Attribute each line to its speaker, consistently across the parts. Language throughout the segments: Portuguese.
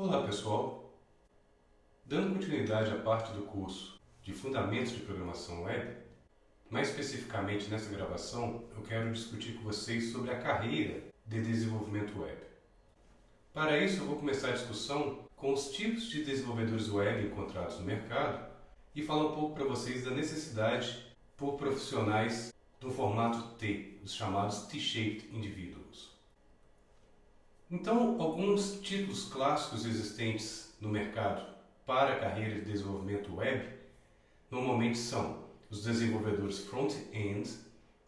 Speaker 1: Olá pessoal, dando continuidade à parte do curso de Fundamentos de Programação Web, mais especificamente nessa gravação eu quero discutir com vocês sobre a carreira de desenvolvimento web. Para isso eu vou começar a discussão com os tipos de desenvolvedores web encontrados no mercado e falar um pouco para vocês da necessidade por profissionais do formato T, os chamados T-shaped individuals. Então, alguns títulos clássicos existentes no mercado para a carreira de desenvolvimento web normalmente são os desenvolvedores front-end,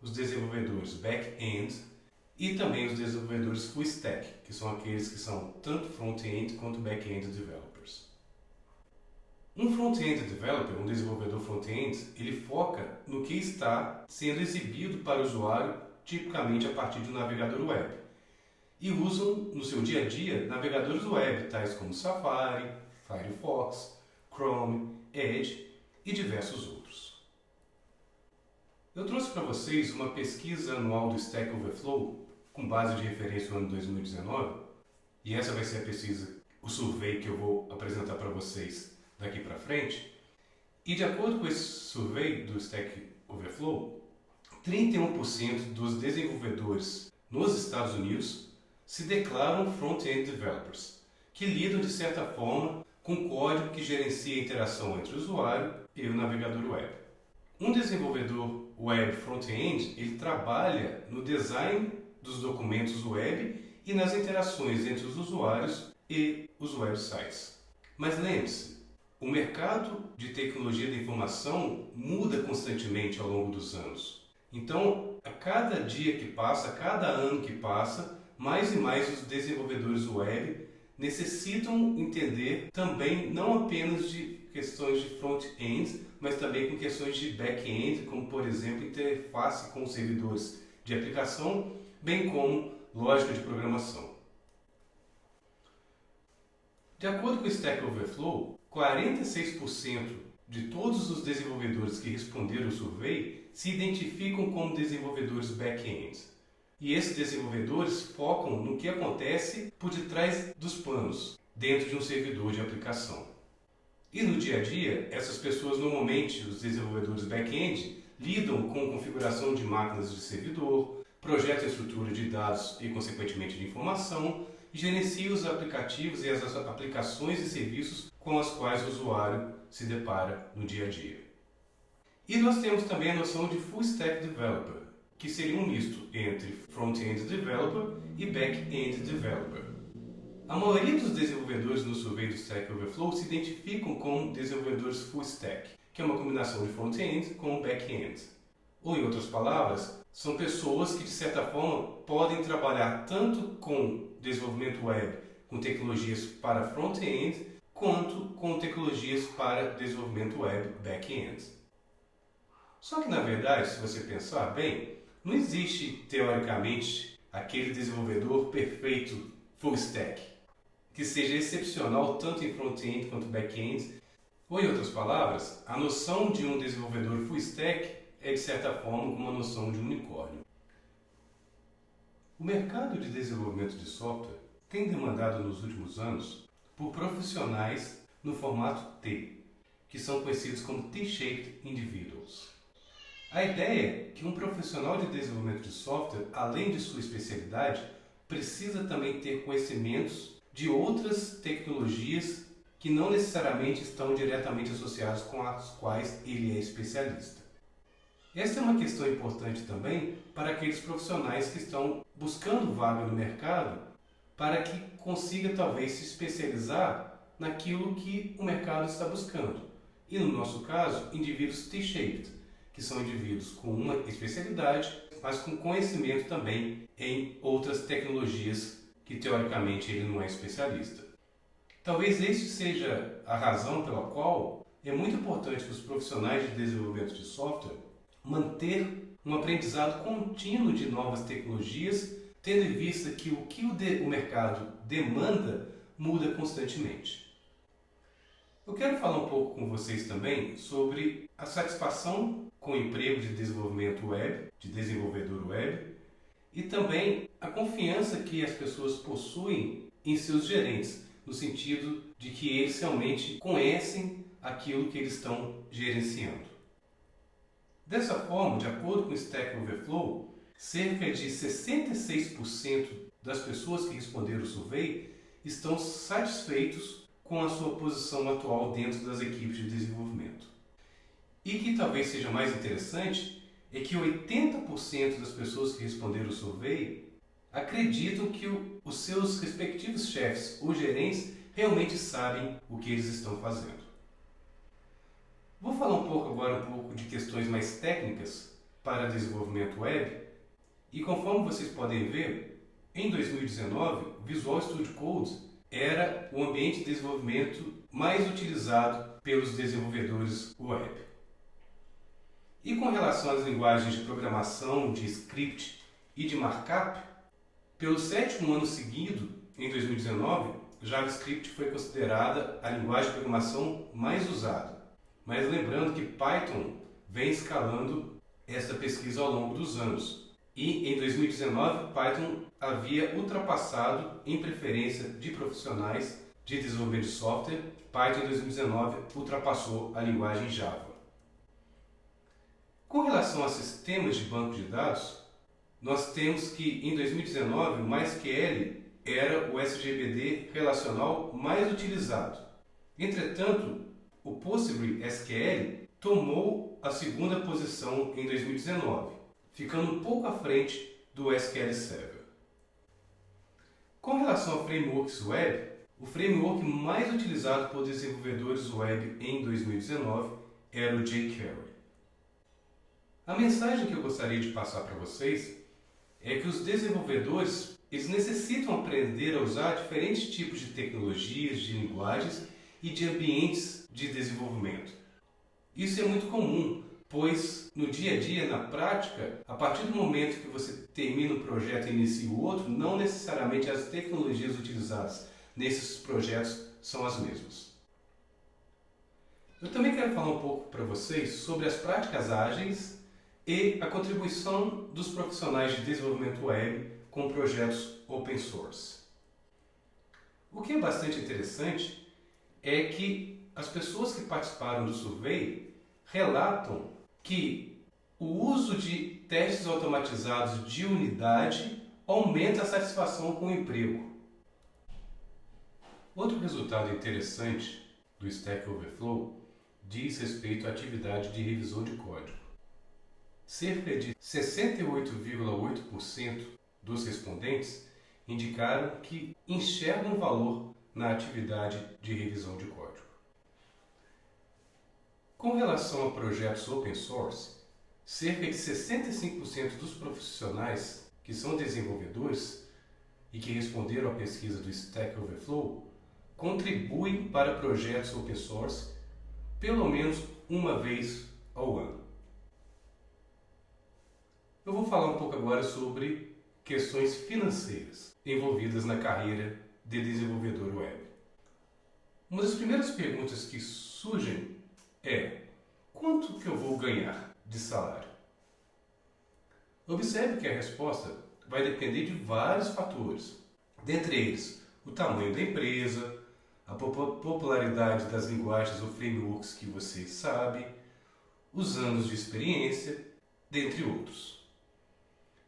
Speaker 1: os desenvolvedores back-end e também os desenvolvedores full stack, que são aqueles que são tanto front-end quanto back-end developers. Um front-end developer, um desenvolvedor front-end, ele foca no que está sendo exibido para o usuário, tipicamente a partir de um navegador web. E usam no seu dia a dia navegadores web, tais como Safari, Firefox, Chrome, Edge e diversos outros. Eu trouxe para vocês uma pesquisa anual do Stack Overflow, com base de referência no ano 2019, e essa vai ser a pesquisa, o survey que eu vou apresentar para vocês daqui para frente. E de acordo com esse survey do Stack Overflow, 31% dos desenvolvedores nos Estados Unidos se declaram front-end developers, que lidam de certa forma com código que gerencia a interação entre o usuário e o navegador web. Um desenvolvedor web front-end, ele trabalha no design dos documentos web e nas interações entre os usuários e os websites. Mas lembre-se, o mercado de tecnologia da informação muda constantemente ao longo dos anos. Então, a cada dia que passa, a cada ano que passa, mais e mais os desenvolvedores web necessitam entender também não apenas de questões de front-end, mas também com questões de back-end, como por exemplo interface com servidores de aplicação, bem como lógica de programação. De acordo com o Stack Overflow, 46% de todos os desenvolvedores que responderam o survey se identificam como desenvolvedores back-end. E esses desenvolvedores focam no que acontece por detrás dos panos, dentro de um servidor de aplicação. E no dia a dia, essas pessoas normalmente, os desenvolvedores back-end, lidam com configuração de máquinas de servidor, projetam a estrutura de dados e, consequentemente, de informação, e gerenciam os aplicativos e as aplicações e serviços com as quais o usuário se depara no dia a dia. E nós temos também a noção de Full Stack Developer, que seria um misto entre front-end developer e back-end developer. A maioria dos desenvolvedores no survey do Stack Overflow se identificam como desenvolvedores full stack, que é uma combinação de front-end com back-end. Ou, em outras palavras, são pessoas que, de certa forma, podem trabalhar tanto com desenvolvimento web com tecnologias para front-end, quanto com tecnologias para desenvolvimento web back-end. Só que, na verdade, se você pensar bem, não existe, teoricamente, aquele desenvolvedor perfeito full stack, que seja excepcional tanto em front-end quanto back-end. Ou, em outras palavras, a noção de um desenvolvedor full stack é, de certa forma, como a noção de um unicórnio. O mercado de desenvolvimento de software tem demandado nos últimos anos por profissionais no formato T, que são conhecidos como T-shaped individuals. A ideia é que um profissional de desenvolvimento de software, além de sua especialidade, precisa também ter conhecimentos de outras tecnologias que não necessariamente estão diretamente associadas com as quais ele é especialista. Essa é uma questão importante também para aqueles profissionais que estão buscando vaga no mercado para que consiga talvez se especializar naquilo que o mercado está buscando. E no nosso caso, indivíduos T-shaped, que são indivíduos com uma especialidade, mas com conhecimento também em outras tecnologias que teoricamente ele não é especialista. Talvez este seja a razão pela qual é muito importante para os profissionais de desenvolvimento de software manter um aprendizado contínuo de novas tecnologias, tendo em vista que o mercado demanda muda constantemente. Eu quero falar um pouco com vocês também sobre a satisfação com o emprego de desenvolvimento web, de desenvolvedor web, e também a confiança que as pessoas possuem em seus gerentes, no sentido de que eles realmente conhecem aquilo que eles estão gerenciando. Dessa forma, de acordo com o Stack Overflow, cerca de 66% das pessoas que responderam o survey estão satisfeitos com a sua posição atual dentro das equipes de desenvolvimento. E que talvez seja mais interessante é que 80% das pessoas que responderam o survey acreditam que os seus respectivos chefes ou gerentes realmente sabem o que eles estão fazendo. Vou falar agora um pouco de questões mais técnicas para desenvolvimento web e conforme vocês podem ver, em 2019, o Visual Studio Code era o ambiente de desenvolvimento mais utilizado pelos desenvolvedores web. E com relação às linguagens de programação, de script e de markup, pelo 7º ano seguido, em 2019, JavaScript foi considerada a linguagem de programação mais usada. Mas lembrando que Python vem escalando essa pesquisa ao longo dos anos. E em 2019, Python havia ultrapassado em preferência de profissionais de desenvolvimento de software. Python em 2019 ultrapassou a linguagem Java. Com relação a sistemas de banco de dados, nós temos que em 2019 o MySQL era o SGBD relacional mais utilizado. Entretanto, o PostgreSQL tomou a segunda posição em 2019, ficando um pouco à frente do SQL Server. Com relação a frameworks web, o framework mais utilizado por desenvolvedores web em 2019 era o jQuery. A mensagem que eu gostaria de passar para vocês é que os desenvolvedores eles necessitam aprender a usar diferentes tipos de tecnologias, de linguagens e de ambientes de desenvolvimento. Isso é muito comum, pois no dia a dia, na prática, a partir do momento que você termina um projeto e inicia o outro, não necessariamente as tecnologias utilizadas nesses projetos são as mesmas. Eu também quero falar um pouco para vocês sobre as práticas ágeis e a contribuição dos profissionais de desenvolvimento web com projetos open source. O que é bastante interessante é que as pessoas que participaram do survey relatam que o uso de testes automatizados de unidade aumenta a satisfação com o emprego. Outro resultado interessante do Stack Overflow diz respeito à atividade de revisão de código. Cerca de 68,8% dos respondentes indicaram que enxergam valor na atividade de revisão de código. Com relação a projetos open source, cerca de 65% dos profissionais que são desenvolvedores e que responderam à pesquisa do Stack Overflow contribuem para projetos open source pelo menos uma vez ao ano. Eu vou falar um pouco agora sobre questões financeiras envolvidas na carreira de desenvolvedor web. Uma das primeiras perguntas que surgem é: quanto que eu vou ganhar de salário? Observe que a resposta vai depender de vários fatores, dentre eles o tamanho da empresa, a popularidade das linguagens ou frameworks que você sabe, os anos de experiência, dentre outros.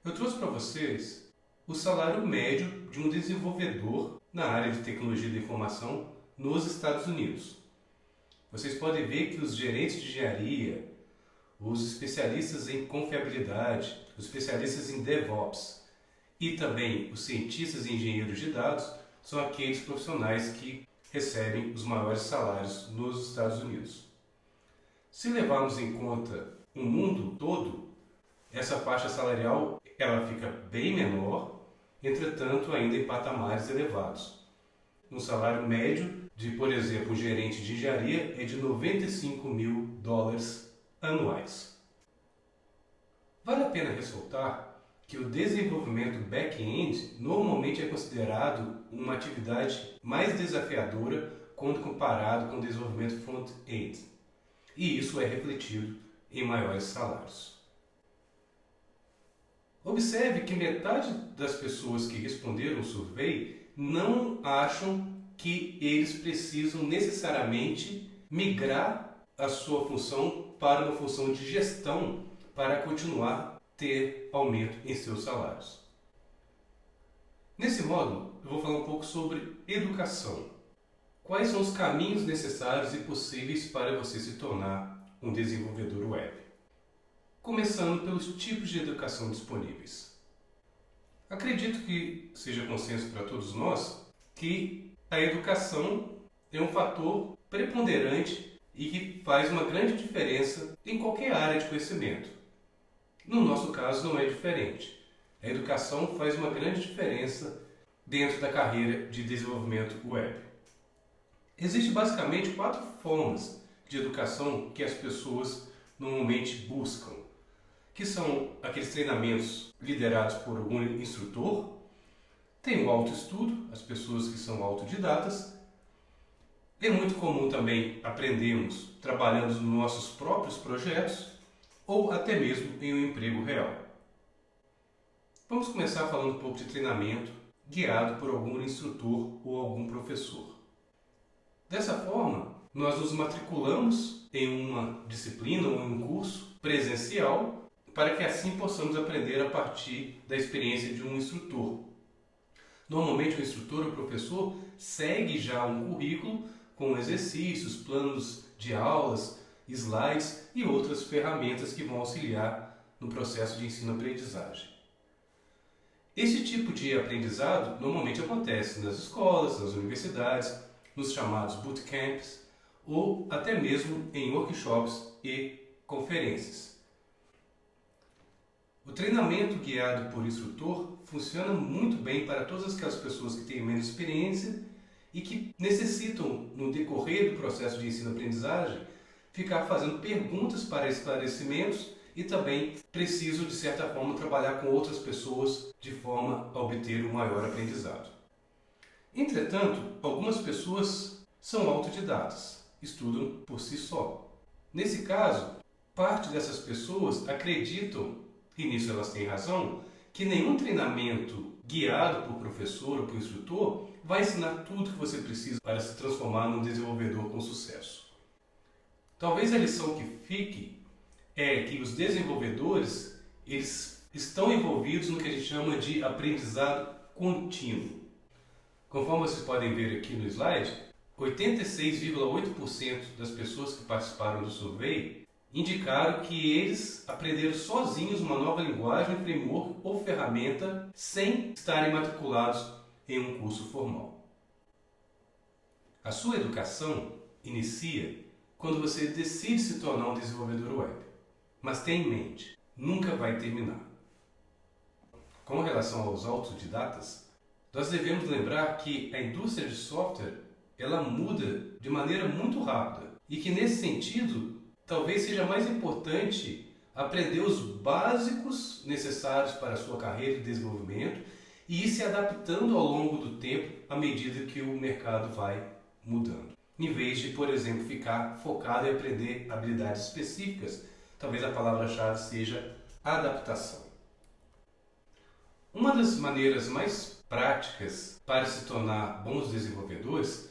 Speaker 1: Eu trouxe para vocês o salário médio de um desenvolvedor na área de tecnologia da informação nos Estados Unidos. Vocês podem ver que os gerentes de engenharia, os especialistas em confiabilidade, os especialistas em DevOps e também os cientistas e engenheiros de dados são aqueles profissionais que recebem os maiores salários nos Estados Unidos. Se levarmos em conta o mundo todo, essa faixa salarial ela fica bem menor, entretanto ainda em patamares elevados. Um salário médio de, por exemplo, um gerente de engenharia é de $95 mil anuais. Vale a pena ressaltar que o desenvolvimento back-end normalmente é considerado uma atividade mais desafiadora quando comparado com o desenvolvimento front-end, e isso é refletido em maiores salários. Observe que metade das pessoas que responderam o survey não acham que eles precisam necessariamente migrar a sua função para uma função de gestão para continuar a ter aumento em seus salários. Nesse módulo, eu vou falar um pouco sobre educação. Quais são os caminhos necessários e possíveis para você se tornar um desenvolvedor web? Começando pelos tipos de educação disponíveis. Acredito que seja consenso para todos nós que a educação é um fator preponderante e que faz uma grande diferença em qualquer área de conhecimento. No nosso caso não é diferente. A educação faz uma grande diferença dentro da carreira de desenvolvimento web. Existem basicamente 4 formas de educação que as pessoas normalmente buscam, que são aqueles treinamentos liderados por algum instrutor, tem o autoestudo, as pessoas que são autodidatas. É muito comum também aprendermos trabalhando nos nossos próprios projetos ou até mesmo em um emprego real. Vamos começar falando um pouco de treinamento guiado por algum instrutor ou algum professor. Dessa forma, nós nos matriculamos em uma disciplina ou em um curso presencial para que assim possamos aprender a partir da experiência de um instrutor. Normalmente o instrutor ou professor segue já um currículo com exercícios, planos de aulas, slides e outras ferramentas que vão auxiliar no processo de ensino-aprendizagem. Esse tipo de aprendizado normalmente acontece nas escolas, nas universidades, nos chamados bootcamps ou até mesmo em workshops e conferências. O treinamento guiado por instrutor funciona muito bem para todas aquelas pessoas que têm menos experiência e que necessitam, no decorrer do processo de ensino-aprendizagem, ficar fazendo perguntas para esclarecimentos e também precisam, de certa forma, trabalhar com outras pessoas de forma a obter um maior aprendizado. Entretanto, algumas pessoas são autodidatas, estudam por si só. Nesse caso, parte dessas pessoas acreditam, e nisso elas têm razão, que nenhum treinamento guiado por professor ou por instrutor vai ensinar tudo que você precisa para se transformar num desenvolvedor com sucesso. Talvez a lição que fique é que os desenvolvedores eles estão envolvidos no que a gente chama de aprendizado contínuo. Conforme vocês podem ver aqui no slide, 86,8% das pessoas que participaram do survey indicaram que eles aprenderam sozinhos uma nova linguagem, framework ou ferramenta sem estarem matriculados em um curso formal. A sua educação inicia quando você decide se tornar um desenvolvedor web. Mas tenha em mente, nunca vai terminar. Com relação aos autodidatas, nós devemos lembrar que a indústria de software ela muda de maneira muito rápida e que nesse sentido talvez seja mais importante aprender os básicos necessários para a sua carreira de desenvolvimento e ir se adaptando ao longo do tempo à medida que o mercado vai mudando. Em vez de, por exemplo, ficar focado em aprender habilidades específicas, talvez a palavra-chave seja adaptação. Uma das maneiras mais práticas para se tornar bons desenvolvedores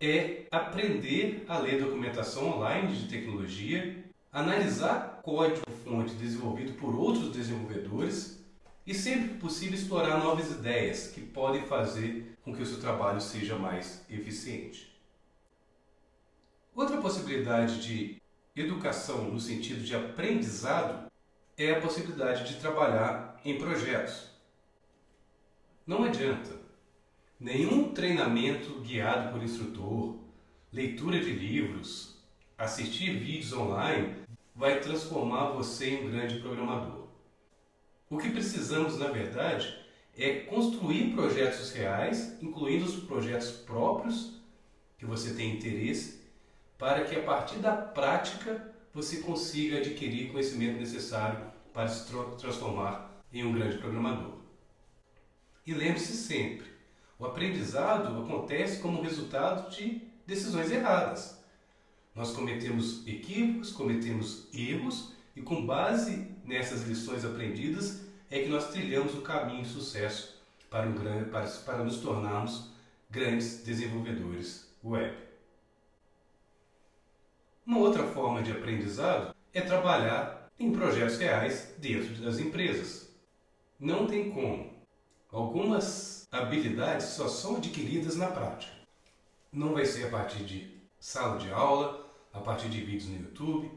Speaker 1: é aprender a ler documentação online de tecnologia, analisar código-fonte desenvolvido por outros desenvolvedores e, sempre que possível, explorar novas ideias que podem fazer com que o seu trabalho seja mais eficiente. Outra possibilidade de educação no sentido de aprendizado é a possibilidade de trabalhar em projetos. Não adianta. Nenhum treinamento guiado por instrutor, leitura de livros, assistir vídeos online vai transformar você em um grande programador. O que precisamos, na verdade, é construir projetos reais, incluindo os projetos próprios que você tem interesse, para que a partir da prática você consiga adquirir conhecimento necessário para se transformar em um grande programador. E lembre-se sempre, o aprendizado acontece como resultado de decisões erradas. Nós cometemos equívocos, cometemos erros e com base nessas lições aprendidas é que nós trilhamos o caminho de sucesso para nos tornarmos grandes desenvolvedores web. Uma outra forma de aprendizado é trabalhar em projetos reais dentro das empresas. Não tem como. Algumas habilidades só são adquiridas na prática. Não vai ser a partir de sala de aula, a partir de vídeos no YouTube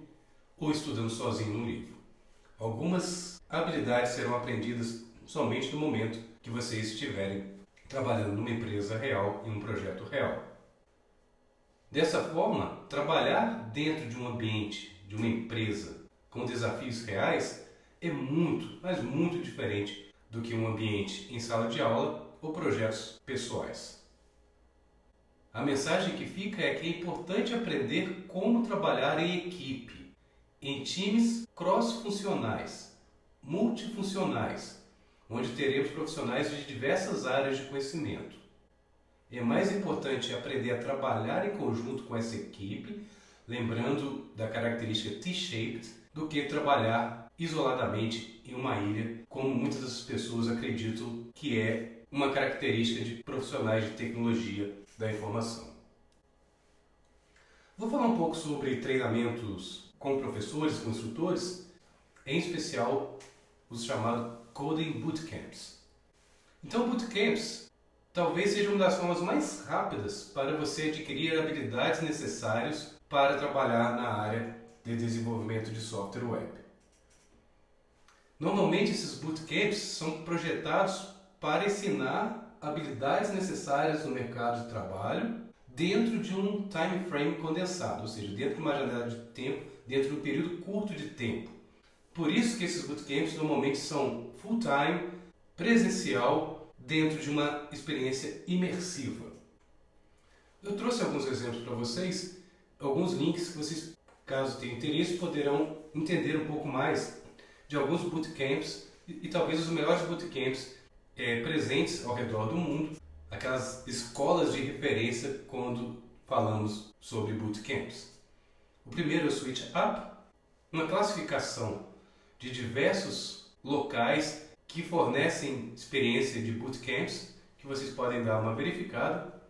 Speaker 1: ou estudando sozinho no livro. Algumas habilidades serão aprendidas somente no momento que vocês estiverem trabalhando numa empresa real, em um projeto real. Dessa forma, trabalhar dentro de um ambiente, de uma empresa, com desafios reais, é muito, mas muito diferente do que um ambiente em sala de aula ou projetos pessoais. A mensagem que fica é que é importante aprender como trabalhar em equipe, em times cross-funcionais, multifuncionais, onde teremos profissionais de diversas áreas de conhecimento. É mais importante aprender a trabalhar em conjunto com essa equipe, lembrando da característica T-shaped, do que trabalhar isoladamente em uma ilha, como muitas das pessoas acreditam que é uma característica de profissionais de tecnologia da informação. Vou falar um pouco sobre treinamentos com professores, com instrutores, em especial os chamados Coding Bootcamps. Então, Bootcamps talvez seja uma das formas mais rápidas para você adquirir habilidades necessárias para trabalhar na área de desenvolvimento de software web. Normalmente esses bootcamps são projetados para ensinar habilidades necessárias no mercado de trabalho dentro de um time frame condensado, ou seja, dentro de uma janela de tempo, dentro de um período curto de tempo. Por isso que esses bootcamps normalmente são full-time, presencial, dentro de uma experiência imersiva. Eu trouxe alguns exemplos para vocês, alguns links que vocês, caso tenham interesse, poderão entender um pouco mais de alguns bootcamps e talvez os melhores bootcamps presentes ao redor do mundo, aquelas escolas de referência quando falamos sobre bootcamps. O primeiro é o Switch Up, uma classificação de diversos locais que fornecem experiência de bootcamps, que vocês podem dar uma verificada.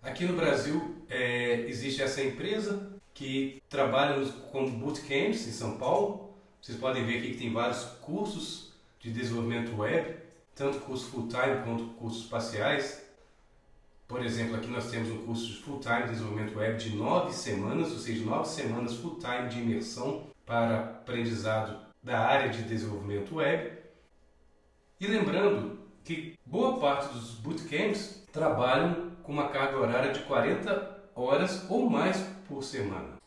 Speaker 1: Aqui no Brasil existe essa empresa que trabalha com bootcamps em São Paulo. Vocês podem ver aqui que tem vários cursos de desenvolvimento web, tanto curso full-time quanto cursos parciais. Por exemplo, aqui nós temos um curso de full-time de desenvolvimento web de 9 semanas, ou seja, 9 semanas full-time de imersão para aprendizado da área de desenvolvimento web. E lembrando que boa parte dos bootcamps trabalham com uma carga horária de 40 horas ou mais por semana.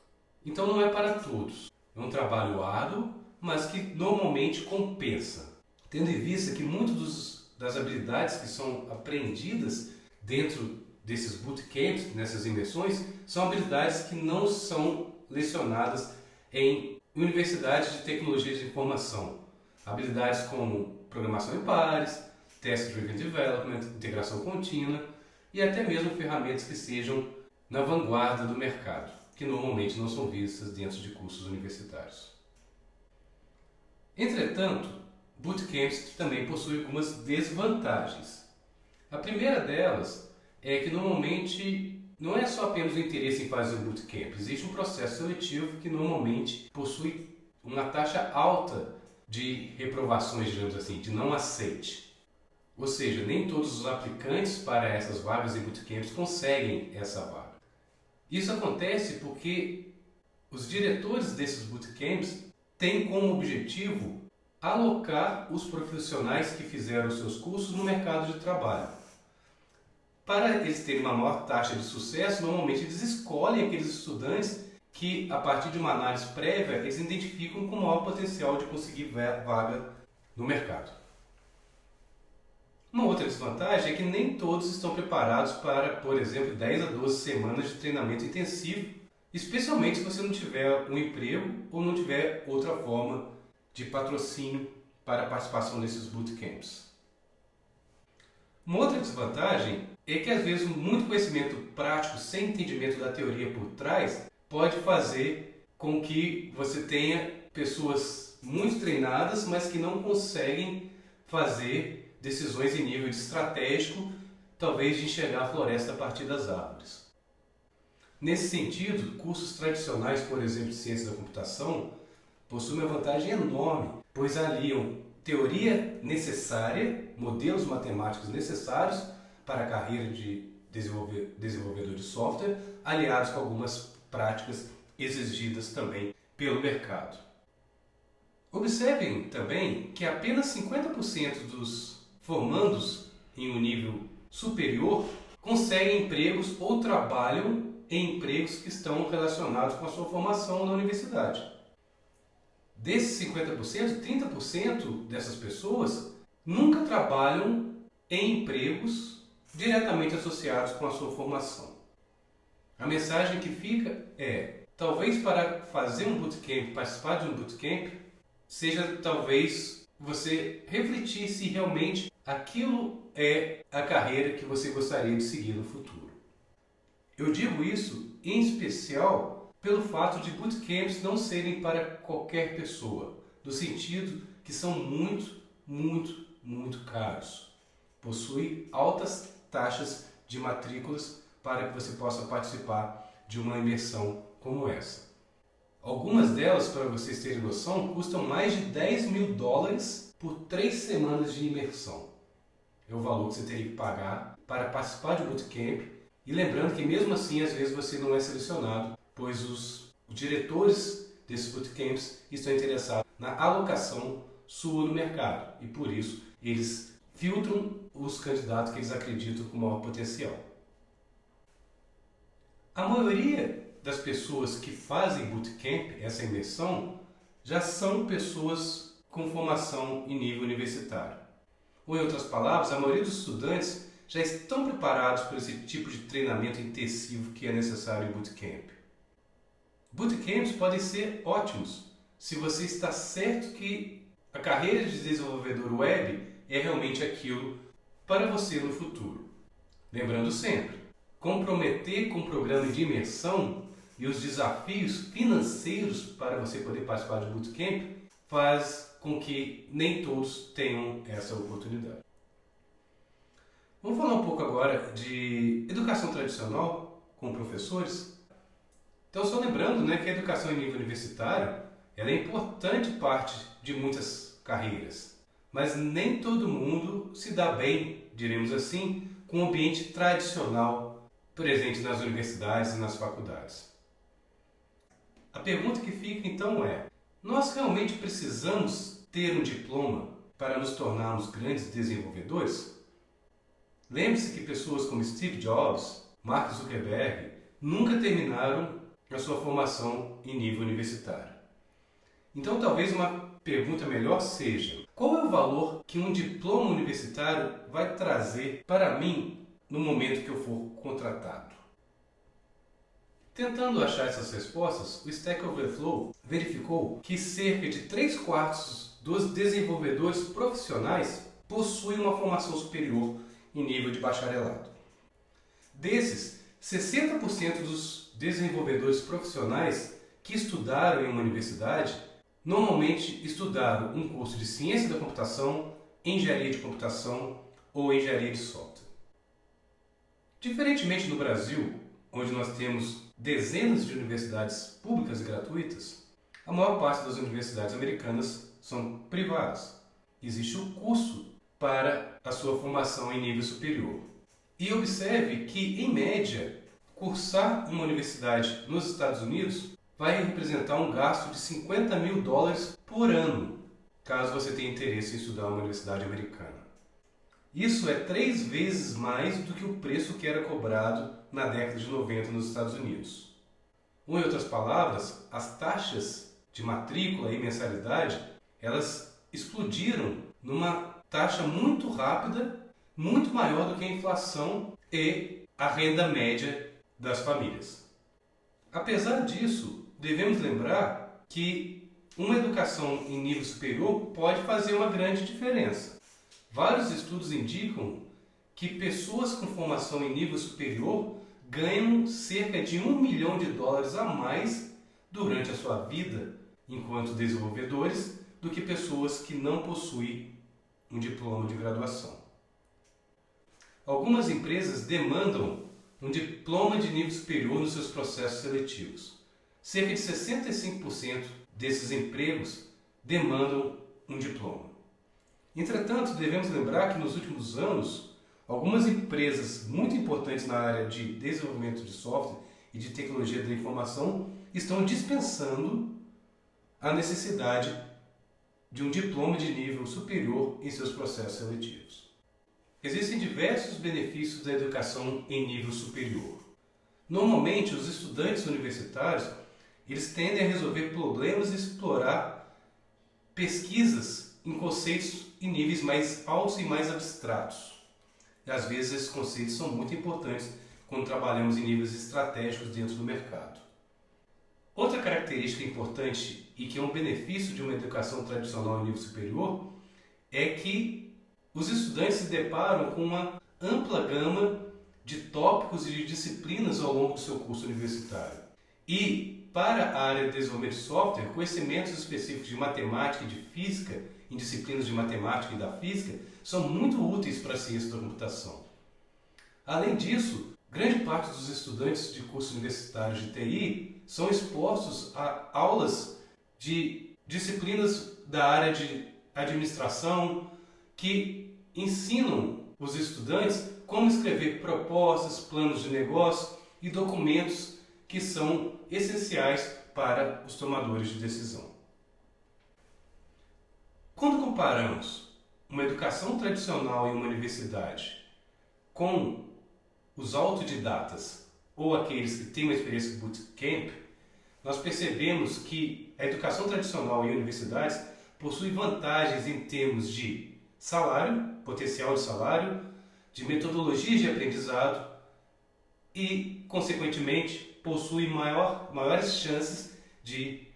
Speaker 1: Então não é para todos. É um trabalho árduo, mas que normalmente compensa. Tendo em vista que muitas das habilidades que são aprendidas dentro desses bootcamps, nessas imersões, são habilidades que não são lecionadas em universidades de tecnologia de informação. Habilidades como programação em pares, Test-Driven Development, integração contínua e até mesmo ferramentas que sejam na vanguarda do mercado, que normalmente não são vistas dentro de cursos universitários. Entretanto, bootcamps também possuem algumas desvantagens. A primeira delas é que normalmente não é só apenas o interesse em fazer um bootcamp, existe um processo seletivo que normalmente possui uma taxa alta de reprovações, digamos assim, de não aceite. Ou seja, nem todos os aplicantes para essas vagas em bootcamps conseguem essa vaga. Isso acontece porque os diretores desses bootcamps têm como objetivo alocar os profissionais que fizeram os seus cursos no mercado de trabalho. Para eles terem uma maior taxa de sucesso, normalmente eles escolhem aqueles estudantes que, a partir de uma análise prévia, eles identificam com maior potencial de conseguir vaga no mercado. Uma outra desvantagem é que nem todos estão preparados para, por exemplo, 10 a 12 semanas de treinamento intensivo, especialmente se você não tiver um emprego ou não tiver outra forma de patrocínio para a participação desses bootcamps. Uma outra desvantagem é que, às vezes, muito conhecimento prático sem entendimento da teoria por trás pode fazer com que você tenha pessoas muito treinadas, mas que não conseguem fazer decisões em nível estratégico talvez de enxergar a floresta a partir das árvores. Nesse sentido, cursos tradicionais, por exemplo, de ciência da computação, possuem uma vantagem enorme, pois aliam teoria necessária, modelos matemáticos necessários para a carreira de desenvolvedor de software, aliados com algumas práticas exigidas também pelo mercado. Observem também que apenas 50% dos formandos em um nível superior conseguem empregos ou trabalham em empregos que estão relacionados com a sua formação na universidade. Desses 50%, 30% dessas pessoas nunca trabalham em empregos diretamente associados com a sua formação. A mensagem que fica é: talvez para fazer um bootcamp, participar de um bootcamp, seja talvez você refletir se realmente aquilo é a carreira que você gostaria de seguir no futuro. Eu digo isso em especial pelo fato de bootcamps não serem para qualquer pessoa, no sentido que são muito caros. Possui altas taxas de matrículas para que você possa participar de uma imersão como essa. Algumas delas, para vocês terem noção, custam mais de $10.000 por 3 semanas de imersão. É o valor que você teria que pagar para participar de um bootcamp. E lembrando que mesmo assim, às vezes você não é selecionado, pois os diretores desses bootcamps estão interessados na alocação sua no mercado. E por isso, eles filtram os candidatos que eles acreditam com maior potencial. A maioria das pessoas que fazem bootcamp, essa imersão, já são pessoas com formação em nível universitário. Ou em outras palavras, a maioria dos estudantes já estão preparados para esse tipo de treinamento intensivo que é necessário em bootcamp. Bootcamps podem ser ótimos se você está certo que a carreira de desenvolvedor web é realmente aquilo para você no futuro. Lembrando sempre, comprometer com o programa de imersão e os desafios financeiros para você poder participar de bootcamp faz com que nem todos tenham essa oportunidade. Vamos falar um pouco agora de educação tradicional com professores. Então, só lembrando, que a educação em nível universitário ela é importante parte de muitas carreiras, mas nem todo mundo se dá bem, diremos assim, com o ambiente tradicional presente nas universidades e nas faculdades. A pergunta que fica então é: nós realmente precisamos ter um diploma para nos tornarmos grandes desenvolvedores? Lembre-se que pessoas como Steve Jobs, Mark Zuckerberg, nunca terminaram a sua formação em nível universitário. Então talvez uma pergunta melhor seja: qual é o valor que um diploma universitário vai trazer para mim no momento que eu for contratado? Tentando achar essas respostas, o Stack Overflow verificou que cerca de 3/4 dos desenvolvedores profissionais possuem uma formação superior em nível de bacharelado. Desses, 60% dos desenvolvedores profissionais que estudaram em uma universidade normalmente estudaram um curso de ciência da computação, engenharia de computação ou engenharia de software. Diferentemente no Brasil, onde nós temos dezenas de universidades públicas e gratuitas, a maior parte das universidades americanas são privadas. Existe o curso para a sua formação em nível superior. E observe que, em média, cursar uma universidade nos Estados Unidos vai representar um gasto de $50.000 por ano, caso você tenha interesse em estudar uma universidade americana. Isso é 3 vezes mais do que o preço que era cobrado na década de 90 nos Estados Unidos. Ou, em outras palavras, as taxas de matrícula e mensalidade, elas explodiram numa taxa muito rápida, muito maior do que a inflação e a renda média das famílias. Apesar disso, devemos lembrar que uma educação em nível superior pode fazer uma grande diferença. Vários estudos indicam que pessoas com formação em nível superior ganham cerca de $1 milhão a mais durante a sua vida enquanto desenvolvedores do que pessoas que não possuem um diploma de graduação. algumas empresas demandam um diploma de nível superior nos seus processos seletivos. Cerca de 65% desses empregos demandam um diploma. Entretanto, devemos lembrar que nos últimos anos, algumas empresas muito importantes na área de desenvolvimento de software e de tecnologia da informação estão dispensando a necessidade de um diploma de nível superior em seus processos seletivos. Existem diversos benefícios da educação em nível superior. Normalmente, os estudantes universitários eles tendem a resolver problemas e explorar pesquisas em conceitos em níveis mais altos e mais abstratos. E, às vezes, esses conceitos são muito importantes quando trabalhamos em níveis estratégicos dentro do mercado. Outra característica importante e que é um benefício de uma educação tradicional em nível superior é que os estudantes se deparam com uma ampla gama de tópicos e de disciplinas ao longo do seu curso universitário. E, para a área de desenvolvimento de software, conhecimentos específicos de matemática e de física, em disciplinas de matemática e da física, são muito úteis para a ciência da computação. Além disso, grande parte dos estudantes de cursos universitários de TI são expostos a aulas de disciplinas da área de administração que ensinam os estudantes como escrever propostas, planos de negócio e documentos que são essenciais para os tomadores de decisão. Quando comparamos uma educação tradicional em uma universidade com os autodidatas ou aqueles que têm uma experiência de bootcamp, nós percebemos que a educação tradicional em universidades possui vantagens em termos de salário, potencial de salário, de metodologias de aprendizado e, consequentemente, possui maiores chances de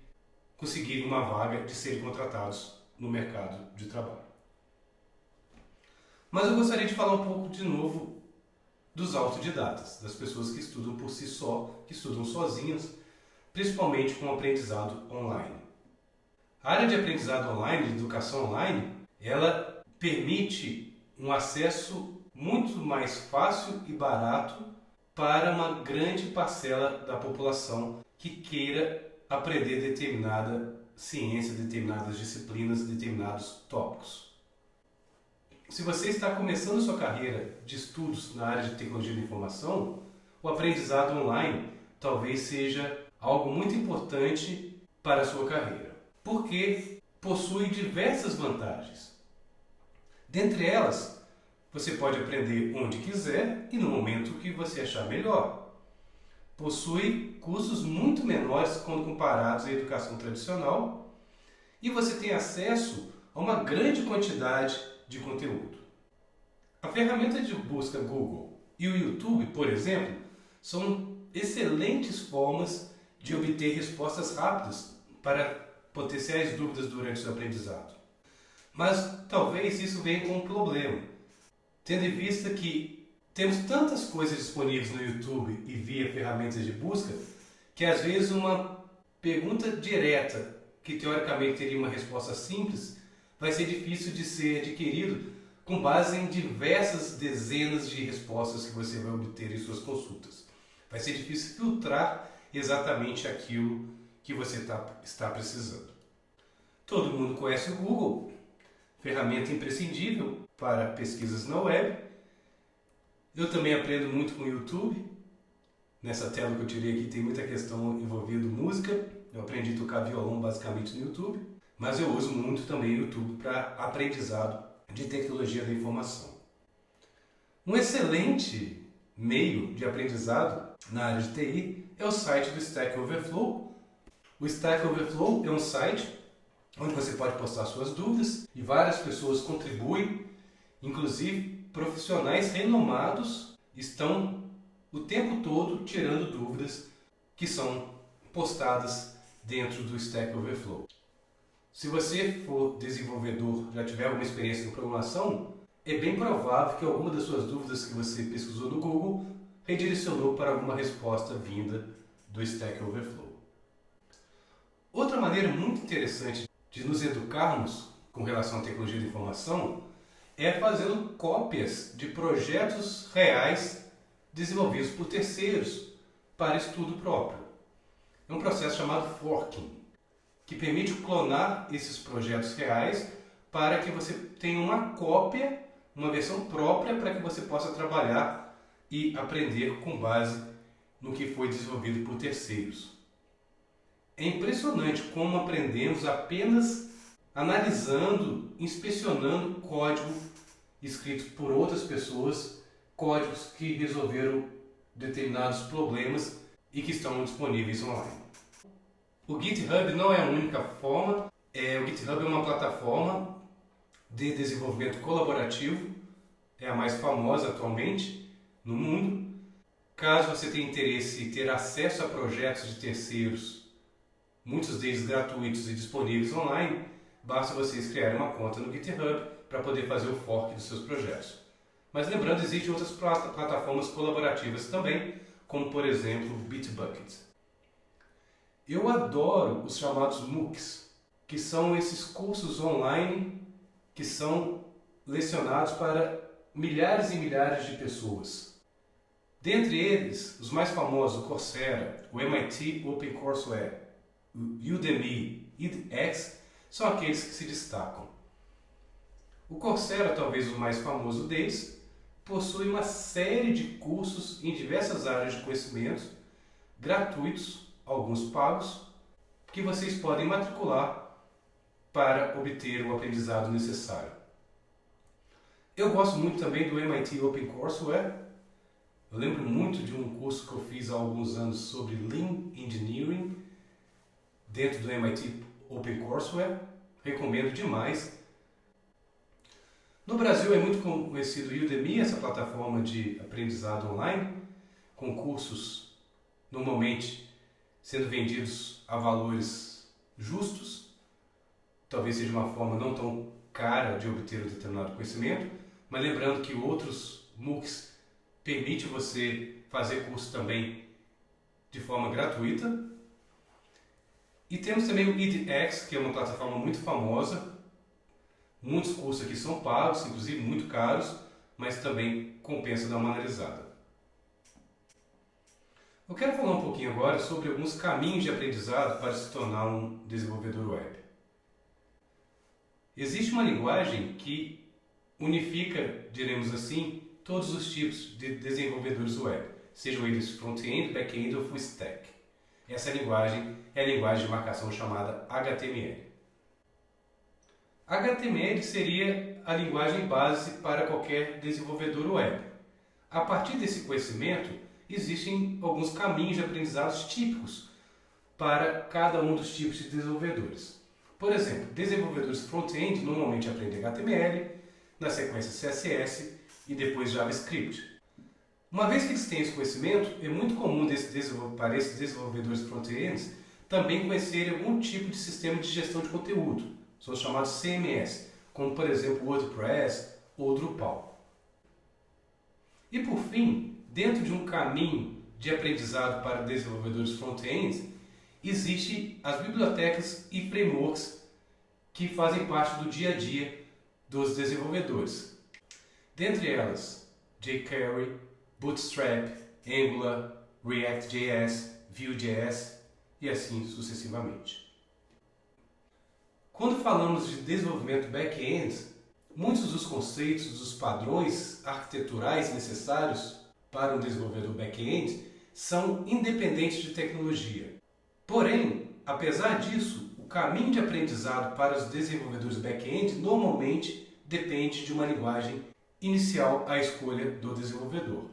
Speaker 1: conseguir uma vaga, de serem contratados no mercado de trabalho. Mas eu gostaria de falar um pouco de novo dos autodidatas, das pessoas que estudam por si só, que estudam sozinhas, principalmente com aprendizado online. A área de aprendizado online, de educação online, ela permite um acesso muito mais fácil e barato para uma grande parcela da população que queira aprender determinada ciência, determinadas disciplinas, determinados tópicos. Se você está começando sua carreira de estudos na área de tecnologia da informação, o aprendizado online talvez seja algo muito importante para a sua carreira, porque possui diversas vantagens. Dentre elas, você pode aprender onde quiser e no momento que você achar melhor. Possui custos muito menores quando comparados à educação tradicional e você tem acesso a uma grande quantidade de conteúdo. A ferramenta de busca Google e o YouTube, por exemplo, são excelentes formas de obter respostas rápidas para potenciais dúvidas durante o seu aprendizado. Mas talvez isso venha com um problema, tendo em vista que temos tantas coisas disponíveis no YouTube e via ferramentas de busca, que às vezes uma pergunta direta, que teoricamente teria uma resposta simples, vai ser difícil de ser adquirido com base em diversas dezenas de respostas que você vai obter em suas consultas. Vai ser difícil filtrar exatamente aquilo que você está precisando. Todo mundo conhece o Google, ferramenta imprescindível para pesquisas na web. Eu também aprendo muito com o YouTube. Nessa tela que eu tirei aqui tem muita questão envolvendo música. Eu aprendi a tocar violão basicamente no YouTube, mas eu uso muito também o YouTube para aprendizado de tecnologia da informação. Um excelente meio de aprendizado na área de TI é o site do Stack Overflow. O Stack Overflow é um site onde você pode postar suas dúvidas e várias pessoas contribuem, inclusive profissionais renomados estão o tempo todo tirando dúvidas que são postadas dentro do Stack Overflow. Se você for desenvolvedor, já tiver alguma experiência em programação, é bem provável que alguma das suas dúvidas que você pesquisou no Google redirecionou para alguma resposta vinda do Stack Overflow. Outra maneira muito interessante de nos educarmos com relação à tecnologia da informação é fazendo cópias de projetos reais desenvolvidos por terceiros para estudo próprio. É um processo chamado forking, que permite clonar esses projetos reais para que você tenha uma cópia, uma versão própria para que você possa trabalhar e aprender com base no que foi desenvolvido por terceiros. É impressionante como aprendemos apenas analisando, inspecionando código escrito por outras pessoas, códigos que resolveram determinados problemas e que estão disponíveis online. O GitHub não é a única forma, o GitHub é uma plataforma de desenvolvimento colaborativo, é a mais famosa atualmente no mundo. Caso você tenha interesse em ter acesso a projetos de terceiros, muitos deles gratuitos e disponíveis online, basta vocês criarem uma conta no GitHub para poder fazer o fork dos seus projetos. Mas lembrando, existem outras plataformas colaborativas também, como por exemplo o Bitbucket. Eu adoro os chamados MOOCs, que são esses cursos online que são lecionados para milhares e milhares de pessoas. Dentre eles, os mais famosos, o Coursera, o MIT OpenCourseWare, o Udemy, edX, são aqueles que se destacam. O Coursera, talvez o mais famoso deles, possui uma série de cursos em diversas áreas de conhecimento, gratuitos, alguns pagos, que vocês podem matricular para obter o aprendizado necessário. Eu gosto muito também do MIT OpenCourseWare. Eu lembro muito de um curso que eu fiz há alguns anos sobre Lean Engineering dentro do MIT OpenCourseWare. Recomendo demais. No Brasil é muito conhecido o Udemy, essa plataforma de aprendizado online, com cursos normalmente sendo vendidos a valores justos. Talvez seja uma forma não tão cara de obter um determinado conhecimento, mas lembrando que outros MOOCs permitem você fazer curso também de forma gratuita. E temos também o edX, que é uma plataforma muito famosa. Muitos cursos aqui são pagos, inclusive muito caros, mas também compensa dar uma analisada. Eu quero falar um pouquinho agora sobre alguns caminhos de aprendizado para se tornar um desenvolvedor web. Existe uma linguagem que unifica, diremos assim, todos os tipos de desenvolvedores web, sejam eles front-end, back-end ou full stack. Essa linguagem é a linguagem de marcação chamada HTML. HTML seria a linguagem base para qualquer desenvolvedor web. A partir desse conhecimento, existem alguns caminhos de aprendizados típicos para cada um dos tipos de desenvolvedores. Por exemplo, desenvolvedores front-end normalmente aprendem HTML, na sequência CSS e depois JavaScript. Uma vez que eles têm esse conhecimento, é muito comum para esses desenvolvedores front-end também conhecerem algum tipo de sistema de gestão de conteúdo, são os chamados CMS, como por exemplo WordPress ou Drupal. E por fim, dentro de um caminho de aprendizado para desenvolvedores front-end, existem as bibliotecas e frameworks que fazem parte do dia a dia dos desenvolvedores. Dentre elas, jQuery, Bootstrap, Angular, React.js, Vue.js e assim sucessivamente. Quando falamos de desenvolvimento back-end, muitos dos conceitos, dos padrões arquiteturais necessários para um desenvolvedor back-end são independentes de tecnologia. Porém, apesar disso, o caminho de aprendizado para os desenvolvedores back-end normalmente depende de uma linguagem inicial à escolha do desenvolvedor.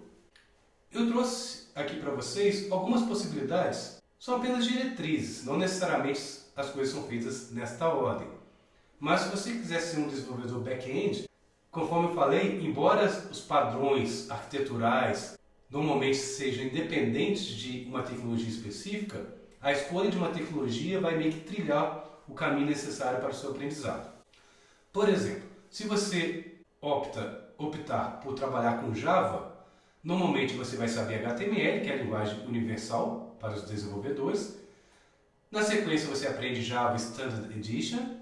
Speaker 1: Eu trouxe aqui para vocês algumas possibilidades, são apenas diretrizes, não necessariamente as coisas são feitas nesta ordem. Mas se você quiser ser um desenvolvedor back-end, conforme eu falei, embora os padrões arquiteturais normalmente sejam independentes de uma tecnologia específica, a escolha de uma tecnologia vai meio que trilhar o caminho necessário para o seu aprendizado. Por exemplo, se você optar por trabalhar com Java, normalmente você vai saber HTML, que é a linguagem universal para os desenvolvedores. Na sequência você aprende Java Standard Edition.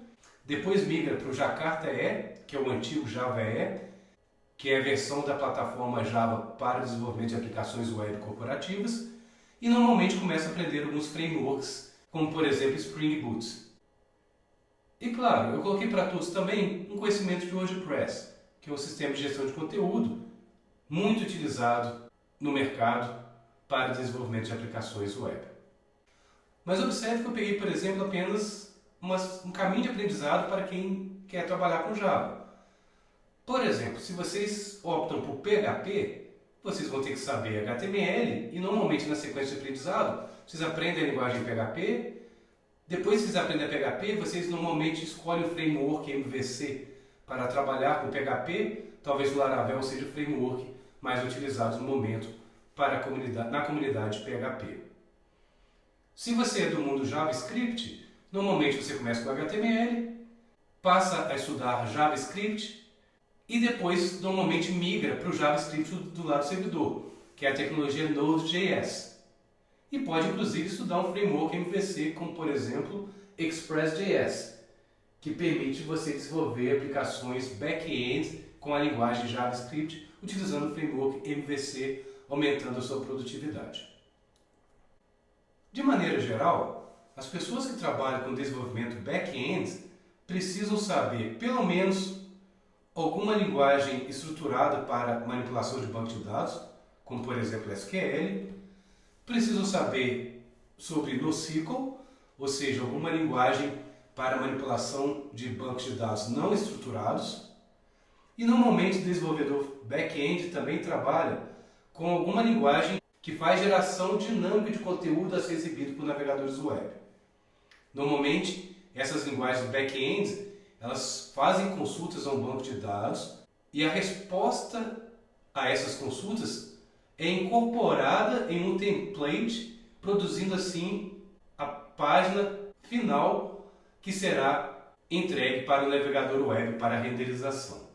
Speaker 1: depois migra para o Jakarta E, que é o antigo Java E, que é a versão da plataforma Java para desenvolvimento de aplicações web corporativas, e normalmente começa a aprender alguns frameworks, como por exemplo Spring Boot. E claro, eu coloquei para todos também um conhecimento de WordPress, que é um sistema de gestão de conteúdo muito utilizado no mercado para desenvolvimento de aplicações web. Mas observe que eu peguei, por exemplo, apenas um caminho de aprendizado para quem quer trabalhar com Java. Por exemplo, se vocês optam por PHP, vocês vão ter que saber HTML e normalmente na sequência de aprendizado vocês aprendem a linguagem PHP. Depois que vocês aprendem a PHP, vocês normalmente escolhem o framework MVC para trabalhar com PHP. Talvez o Laravel seja o framework mais utilizado no momento na comunidade PHP. Se você é do mundo JavaScript, normalmente você começa com HTML, passa a estudar JavaScript e depois normalmente migra para o JavaScript do lado do servidor, que é a tecnologia Node.js. E pode inclusive estudar um framework MVC, como por exemplo Express.js, que permite você desenvolver aplicações back-end com a linguagem JavaScript utilizando o framework MVC, aumentando a sua produtividade. De maneira geral, as pessoas que trabalham com desenvolvimento back-end precisam saber pelo menos alguma linguagem estruturada para manipulação de banco de dados, como por exemplo SQL, precisam saber sobre NoSQL, ou seja, alguma linguagem para manipulação de bancos de dados não estruturados, e normalmente o desenvolvedor back-end também trabalha com alguma linguagem que faz geração dinâmica de conteúdo a ser exibido por navegadores web. Normalmente, essas linguagens back-end, elas fazem consultas a um banco de dados e a resposta a essas consultas é incorporada em um template, produzindo assim a página final que será entregue para o navegador web para a renderização.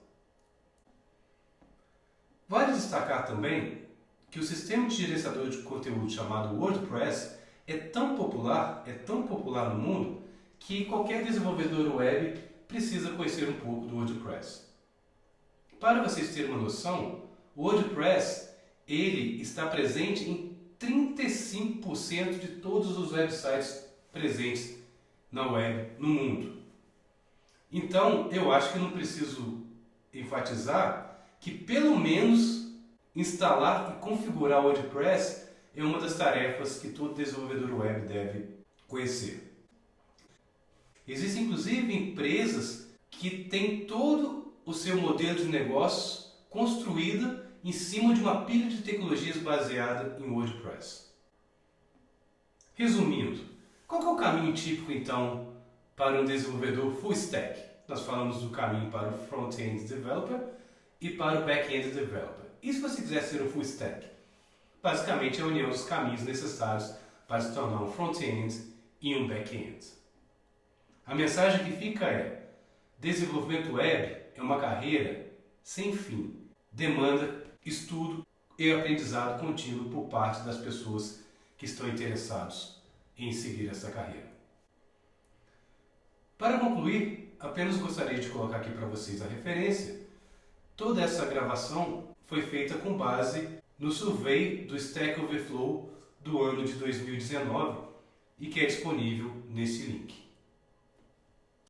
Speaker 1: Vale destacar também que o sistema de gerenciador de conteúdo chamado WordPress é tão popular no mundo, que qualquer desenvolvedor web precisa conhecer um pouco do WordPress. Para vocês terem uma noção, o WordPress ele está presente em 35% de todos os websites presentes na web no mundo. Então, eu acho que não preciso enfatizar que pelo menos instalar e configurar o WordPress é uma das tarefas que todo desenvolvedor web deve conhecer. Existem inclusive empresas que têm todo o seu modelo de negócio construído em cima de uma pilha de tecnologias baseada em WordPress. Resumindo, qual é o caminho típico então para um desenvolvedor full stack? Nós falamos do caminho para o front-end developer e para o back-end developer. E se você quiser ser um full stack? Basicamente é a união dos caminhos necessários para se tornar um front-end e um back-end. A mensagem que fica é: desenvolvimento web é uma carreira sem fim. Demanda estudo e aprendizado contínuo por parte das pessoas que estão interessados em seguir essa carreira. Para concluir, apenas gostaria de colocar aqui para vocês a referência. Toda essa gravação foi feita com base no survey do Stack Overflow do ano de 2019 e que é disponível nesse link.